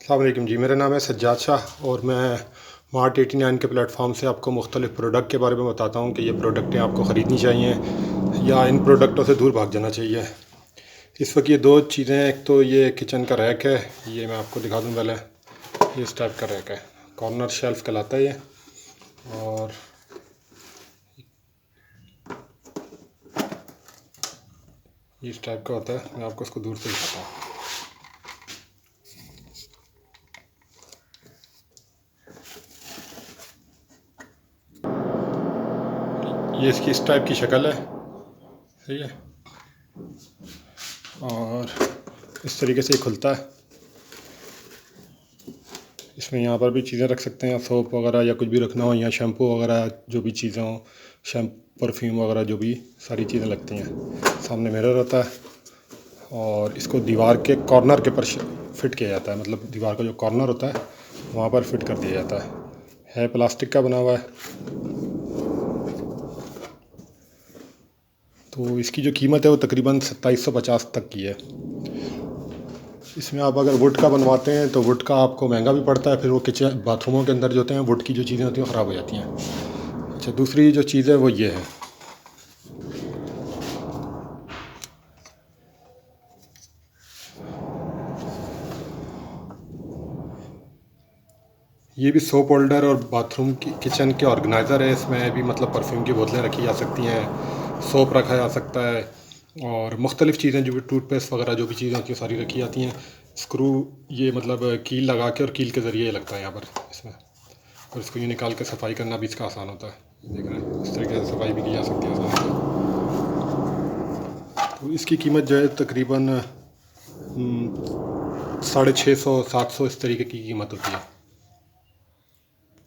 अस्सलाम वालेकुम जी, मेरा नाम है सज्जाद शाह और मैं मार्ट 89 के प्लेटफॉर्म से आपको मुख्तलिफ़ प्रोडक्ट के बारे में बताता हूँ कि ये प्रोडक्टें आपको ख़रीदनी चाहिए या इन प्रोडक्टों से दूर भाग जाना चाहिए। इस वक्त ये दो चीज़ें हैं, एक तो ये किचन का रैक है, ये मैं आपको दिखा दूँ पहले। ये इस टाइप का रैक है, कॉर्नर शेल्फ़ कहलाता है ये। और ये इस टाइप का होता है, मैं आपको इसको दूर से दिखाता हूँ। ये इसकी इस टाइप की शक्ल है, सही है। और इस तरीके से ये खुलता है। इसमें यहाँ पर भी चीज़ें रख सकते हैं, सोप वगैरह या कुछ भी रखना हो, या शैम्पू वगैरह जो भी चीज़ें हों, परफ्यूम वगैरह जो भी सारी चीज़ें लगती हैं। सामने मिरर होता है और इसको दीवार के कॉर्नर के पर फिट किया जाता है, मतलब दीवार का जो कॉर्नर होता है वहाँ पर फिट कर दिया जाता है। प्लास्टिक का बना हुआ है। तो इसकी जो कीमत है वो तकरीबन 2750 तक की है। इसमें आप अगर वुड का बनवाते हैं तो वुड का आपको महंगा भी पड़ता है, फिर वो किचन बाथरूमों के अंदर जो होते हैं वुड की जो चीज़ें होती हैं ख़राब हो जाती हैं। अच्छा, दूसरी जो चीज़ है वो ये है, ये भी सोप होल्डर और बाथरूम की किचन के ऑर्गेनाइज़र है। इसमें भी मतलब परफ्यूम की बोतलें रखी जा सकती हैं, सोप रखा जा सकता है और मुख्तलिफ़ चीज़ें जो भी टूथपेस्ट वगैरह जो भी चीज़ें होती हैं सारी रखी जाती हैं। स्क्रू ये मतलब कील लगा के और कील के ज़रिए लगता है यहाँ पर इसमें, और इसको ये निकाल के सफाई करना भी इसका आसान होता है। देख रहे हैं, इस तरीके से सफाई भी की जा सकती है आसानी से। तो इसकी कीमत जो है तकरीबन 650-700 इस तरीके की कीमत होती है।